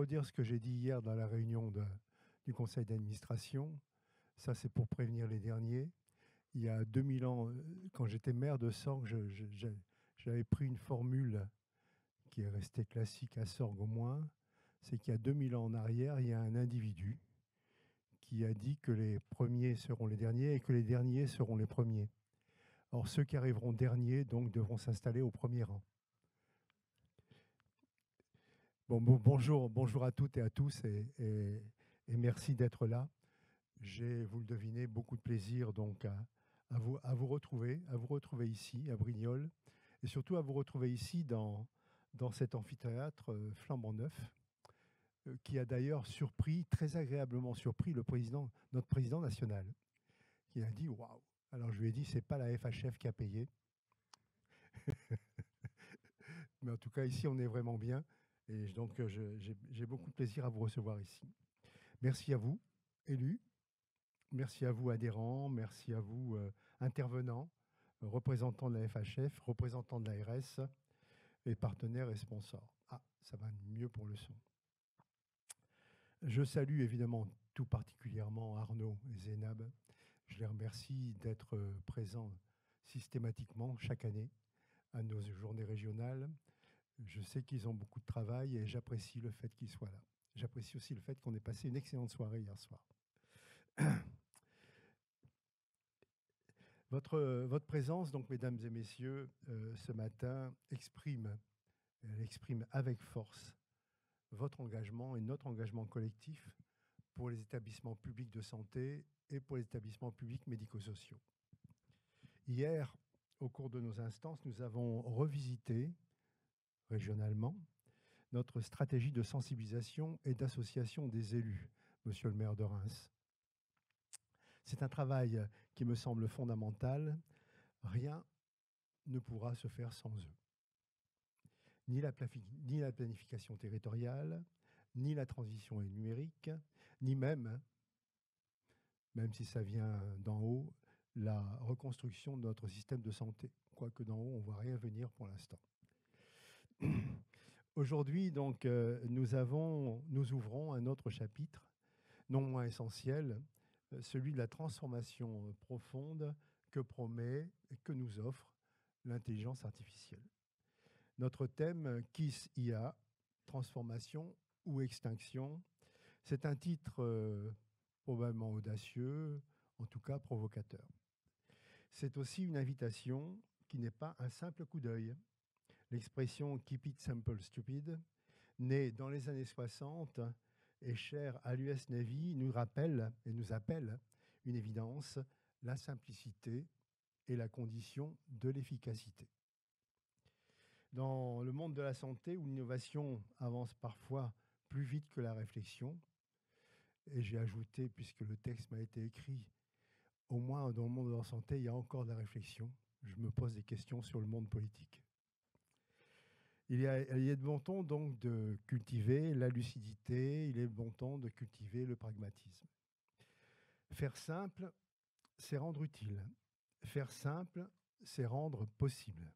redire ce que j'ai dit hier dans la réunion du conseil d'administration. Ça, c'est pour prévenir les derniers. Il y a 2000 ans, quand j'étais maire de Sorgues, j'avais pris une formule qui est restée classique à Sorgues au moins. C'est qu'il y a 2000 ans en arrière, il y a un individu qui a dit que les premiers seront les derniers et que les derniers seront les premiers. Or, ceux qui arriveront derniers, donc, devront s'installer au premier rang. Bonjour à toutes et à tous et merci d'être là. J'ai, vous le devinez, beaucoup de plaisir donc à vous retrouver ici à Brignoles et surtout à vous retrouver ici dans cet amphithéâtre flambant neuf qui a d'ailleurs surpris, très agréablement surpris notre président national qui a dit waouh. Alors je lui ai dit c'est pas la FHF qui a payé. Mais en tout cas ici on est vraiment bien et donc j'ai beaucoup de plaisir à vous recevoir ici. Merci à vous, élus. Merci à vous, adhérents. Merci à vous, intervenants, représentants de la FHF, représentants de l'ARS et partenaires et sponsors. Ah, ça va mieux pour le son. Je salue évidemment tout particulièrement Arnaud et Zénab. Je les remercie d'être présents systématiquement chaque année à nos journées régionales. Je sais qu'ils ont beaucoup de travail et j'apprécie le fait qu'ils soient là. J'apprécie aussi le fait qu'on ait passé une excellente soirée hier soir. Votre présence, donc, mesdames et messieurs, ce matin, exprime avec force votre engagement et notre engagement collectif pour les établissements publics de santé et pour les établissements publics médico-sociaux. Hier, au cours de nos instances, nous avons revisité régionalement notre stratégie de sensibilisation et d'association des élus, monsieur le maire de Reims. C'est un travail qui me semble fondamental. Rien ne pourra se faire sans eux. Ni la planification territoriale, ni la transition numérique, ni même si ça vient d'en haut, la reconstruction de notre système de santé. Quoique d'en haut, on ne voit rien venir pour l'instant. Aujourd'hui, donc, nous ouvrons un autre chapitre, non moins essentiel, celui de la transformation profonde que promet et que nous offre l'intelligence artificielle. Notre thème, KISS-IA, transformation ou extinction, c'est un titre probablement audacieux, en tout cas provocateur. C'est aussi une invitation qui n'est pas un simple coup d'œil. L'expression « keep it simple, stupid », née dans les années 60 et chère à l'US Navy, nous rappelle et nous appelle une évidence, la simplicité est la condition de l'efficacité. Dans le monde de la santé, où l'innovation avance parfois plus vite que la réflexion, et j'ai ajouté, puisque le texte m'a été écrit, au moins dans le monde de la santé, il y a encore de la réflexion. Je me pose des questions sur le monde politique. Il est de bon ton donc de cultiver la lucidité, il est de bon ton de cultiver le pragmatisme. Faire simple, c'est rendre utile. Faire simple, c'est rendre possible.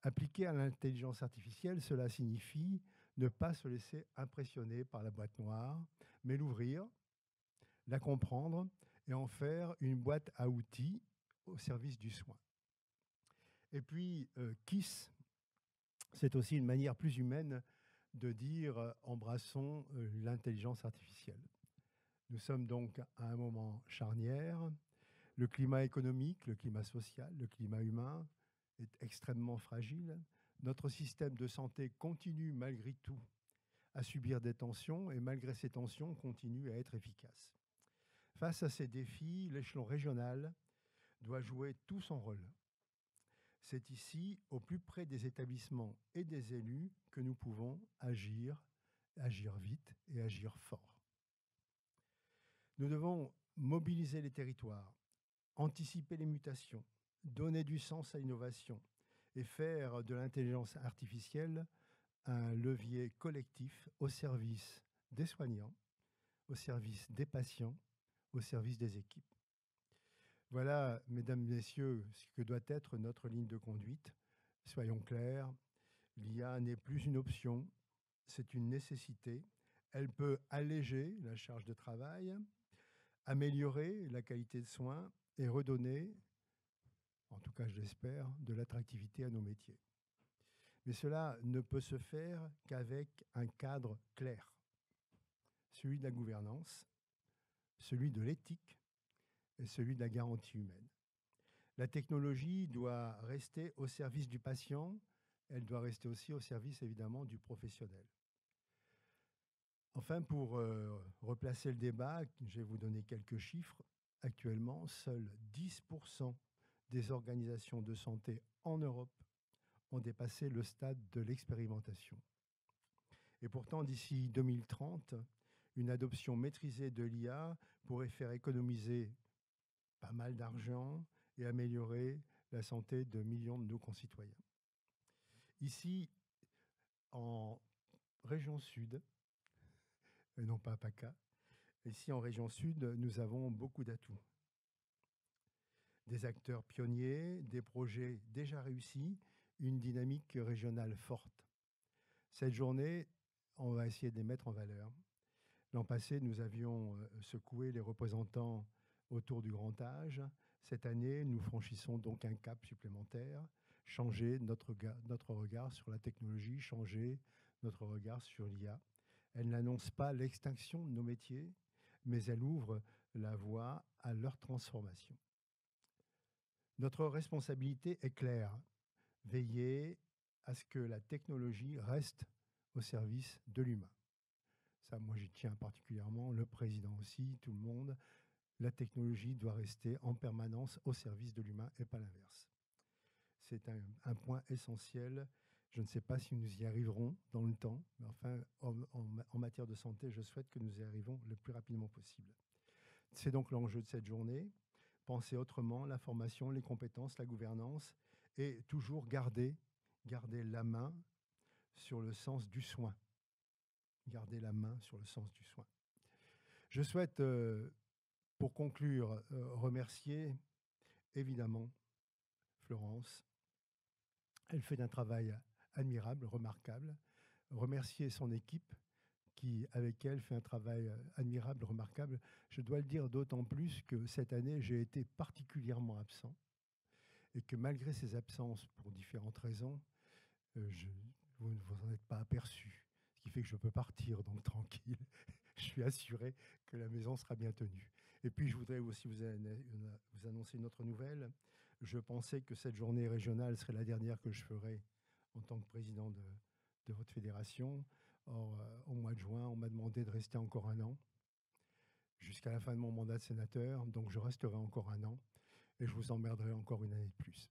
Appliquer à l'intelligence artificielle, cela signifie ne pas se laisser impressionner par la boîte noire, mais l'ouvrir, la comprendre et en faire une boîte à outils au service du soin. Et puis, KISS, c'est aussi une manière plus humaine de dire embrassons l'intelligence artificielle. Nous sommes donc à un moment charnière. Le climat économique, le climat social, le climat humain est extrêmement fragile. Notre système de santé continue malgré tout à subir des tensions et malgré ces tensions continue à être efficace. Face à ces défis, l'échelon régional doit jouer tout son rôle. C'est ici, au plus près des établissements et des élus, que nous pouvons agir vite et agir fort. Nous devons mobiliser les territoires, anticiper les mutations, donner du sens à l'innovation et faire de l'intelligence artificielle un levier collectif au service des soignants, au service des patients, au service des équipes. Voilà, mesdames, messieurs, ce que doit être notre ligne de conduite. Soyons clairs, l'IA n'est plus une option, c'est une nécessité. Elle peut alléger la charge de travail, améliorer la qualité de soins et redonner, en tout cas je l'espère, de l'attractivité à nos métiers. Mais cela ne peut se faire qu'avec un cadre clair, celui de la gouvernance, celui de l'éthique et celui de la garantie humaine. La technologie doit rester au service du patient, elle doit rester aussi au service évidemment du professionnel. Enfin, pour replacer le débat, je vais vous donner quelques chiffres. Actuellement, seuls 10% des organisations de santé en Europe ont dépassé le stade de l'expérimentation. Et pourtant, d'ici 2030, une adoption maîtrisée de l'IA pourrait faire économiser pas mal d'argent et améliorer la santé de millions de nos concitoyens. Ici, en région sud, et non pas à PACA, ici en région sud, nous avons beaucoup d'atouts. Des acteurs pionniers, des projets déjà réussis, une dynamique régionale forte. Cette journée, on va essayer de les mettre en valeur. L'an passé, nous avions secoué les représentants autour du grand âge. Cette année, nous franchissons donc un cap supplémentaire, changer notre regard sur la technologie, changer notre regard sur l'IA. Elle n'annonce pas l'extinction de nos métiers, mais elle ouvre la voie à leur transformation. Notre responsabilité est claire, veiller à ce que la technologie reste au service de l'humain. Ça, moi, j'y tiens particulièrement, le président aussi, tout le monde. La technologie doit rester en permanence au service de l'humain et pas l'inverse. C'est un point essentiel. Je ne sais pas si nous y arriverons dans le temps, mais enfin, en matière de santé, je souhaite que nous y arrivions le plus rapidement possible. C'est donc l'enjeu de cette journée. Penser autrement, la formation, les compétences, la gouvernance, et toujours garder la main sur le sens du soin. Garder la main sur le sens du soin. Je souhaite, pour conclure, remercier évidemment Florence. Elle fait un travail admirable, remarquable. Remercier son équipe qui, avec elle, fait un travail admirable, remarquable. Je dois le dire d'autant plus que cette année, j'ai été particulièrement absent et que malgré ces absences, pour différentes raisons, vous ne vous en êtes pas aperçu. Ce qui fait que je peux partir, donc tranquille. Je suis assuré que la maison sera bien tenue. Et puis, je voudrais aussi vous annoncer une autre nouvelle. Je pensais que cette journée régionale serait la dernière que je ferais en tant que président de votre fédération. Or, au mois de juin, on m'a demandé de rester encore un an, jusqu'à la fin de mon mandat de sénateur. Donc, je resterai encore un an et je vous emmerderai encore une année de plus.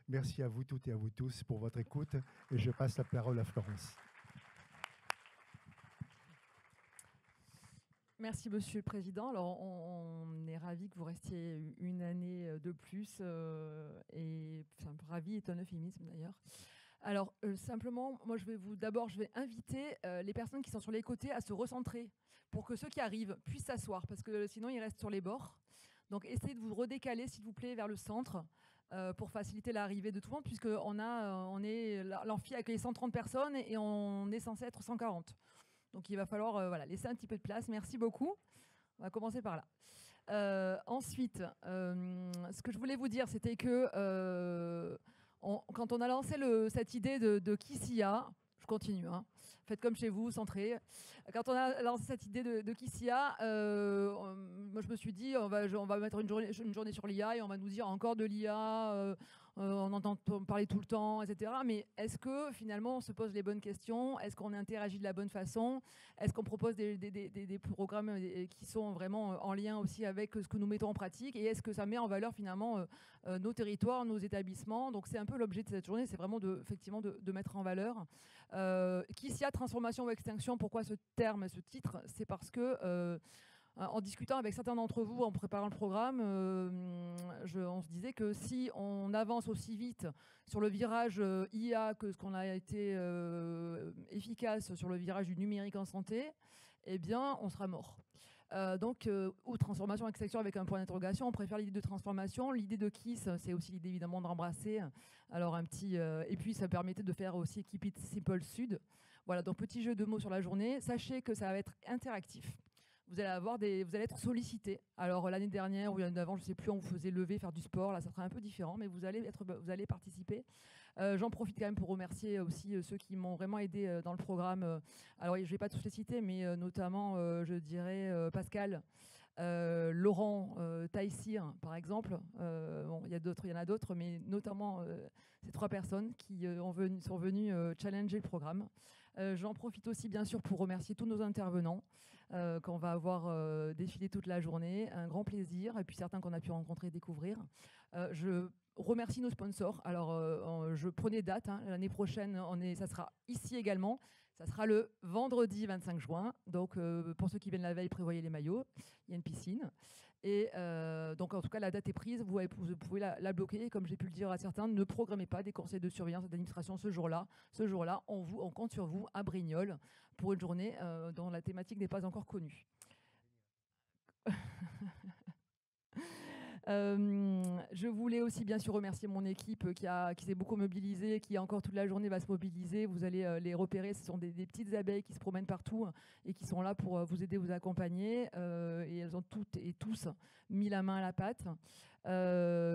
Merci à vous toutes et à vous tous pour votre écoute. Et je passe la parole à Florence. Merci, Monsieur le Président. Alors, on est ravis que vous restiez une année de plus. Et enfin, ravi est un euphémisme d'ailleurs. Alors, simplement, moi, je vais inviter les personnes qui sont sur les côtés à se recentrer pour que ceux qui arrivent puissent s'asseoir, parce que sinon, ils restent sur les bords. Donc, essayez de vous redécaler, s'il vous plaît, vers le centre pour faciliter l'arrivée de tout le monde, puisque l'amphi accueille 130 personnes et on est censé être 140. Donc, il va falloir laisser un petit peu de place. Merci beaucoup. On va commencer par là. Ensuite, ce que je voulais vous dire, c'était que quand on a lancé cette idée de KISSIA, je continue, hein, faites comme chez vous, centré. Quand on a lancé cette idée de KISSIA, moi je me suis dit, on va mettre une journée sur l'IA et on va nous dire encore de l'IA, on entend parler tout le temps, etc. Mais est-ce que finalement on se pose les bonnes questions? Est-ce qu'on interagit de la bonne façon? Est-ce qu'on propose des programmes qui sont vraiment en lien aussi avec ce que nous mettons en pratique? Et est-ce que ça met en valeur finalement nos territoires, nos établissements? Donc c'est un peu l'objet de cette journée, c'est vraiment effectivement de mettre en valeur. KISSIA, transformation ou extinction, pourquoi ce terme, ce titre? C'est parce que en discutant avec certains d'entre vous, en préparant le programme, on se disait que si on avance aussi vite sur le virage IA que ce qu'on a été efficace sur le virage du numérique en santé, eh bien, on sera mort. Donc, ou transformation, extinction avec un point d'interrogation. On préfère l'idée de transformation. L'idée de KISS, c'est aussi l'idée évidemment d'embrasser. Alors, et puis, ça permettait de faire aussi Keep It Simple Sud. Voilà, donc petit jeu de mots sur la journée. Sachez que ça va être interactif. Vous allez être sollicité. Alors l'année dernière ou l'année d'avant, je ne sais plus, on vous faisait lever, faire du sport. Là, ça sera un peu différent, mais vous allez participer. J'en profite quand même pour remercier aussi ceux qui m'ont vraiment aidé dans le programme. Alors, je ne vais pas tous les citer, mais notamment, je dirais, Pascal, Laurent, Taïsir, par exemple. Bon, il y en a d'autres, mais notamment ces 3 personnes qui sont venues challenger le programme. J'en profite aussi, bien sûr, pour remercier tous nos intervenants qu'on va avoir défilé toute la journée. Un grand plaisir. Et puis certains qu'on a pu rencontrer et découvrir. Je remercie nos sponsors. Alors, je prenais date. L'année prochaine, ça sera ici également. Ça sera le vendredi 25 juin. Donc, pour ceux qui viennent la veille, prévoyez les maillots. Il y a une piscine. Et donc, en tout cas, la date est prise. Vous pouvez la bloquer. Comme j'ai pu le dire à certains, ne programmez pas des conseils de surveillance et d'administration ce jour-là. Ce jour-là, on compte sur vous à Brignoles pour une journée dont la thématique n'est pas encore connue. Je voulais aussi bien sûr remercier mon équipe qui s'est beaucoup mobilisée, qui encore toute la journée va se mobiliser. Vous allez les repérer, ce sont des petites abeilles qui se promènent partout et qui sont là pour vous aider, vous accompagner. Et elles ont toutes et tous mis la main à la pâte.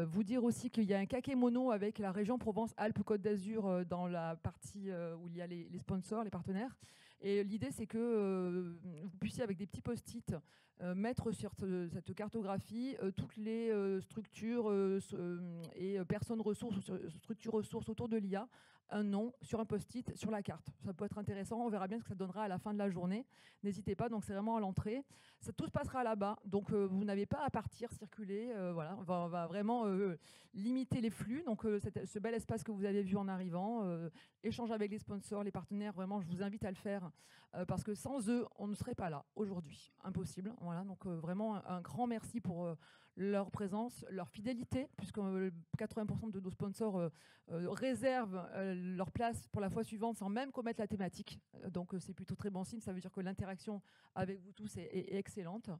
Vous dire aussi qu'il y a un kakémono avec la région Provence-Alpes-Côte d'Azur dans la partie où il y a les sponsors, les partenaires. Et l'idée, c'est que vous puissiez, avec des petits post-it, mettre sur cette cartographie toutes les structures et personnes ressources, structures ressources autour de l'IA, un nom sur un post-it sur la carte. Ça peut être intéressant, on verra bien ce que ça donnera à la fin de la journée. N'hésitez pas, donc c'est vraiment à l'entrée. Tout se passera là-bas, donc vous n'avez pas à partir, circuler. Voilà, on va vraiment limiter les flux. Donc ce bel espace que vous avez vu en arrivant, échange avec les sponsors, les partenaires, vraiment je vous invite à le faire parce que sans eux, on ne serait pas là aujourd'hui. Impossible. Voilà, donc vraiment un grand merci pour leur présence, leur fidélité, puisque 80% de nos sponsors réservent leur place pour la fois suivante sans même commettre la thématique. Donc c'est plutôt très bon signe, ça veut dire que l'interaction avec vous tous est excellente.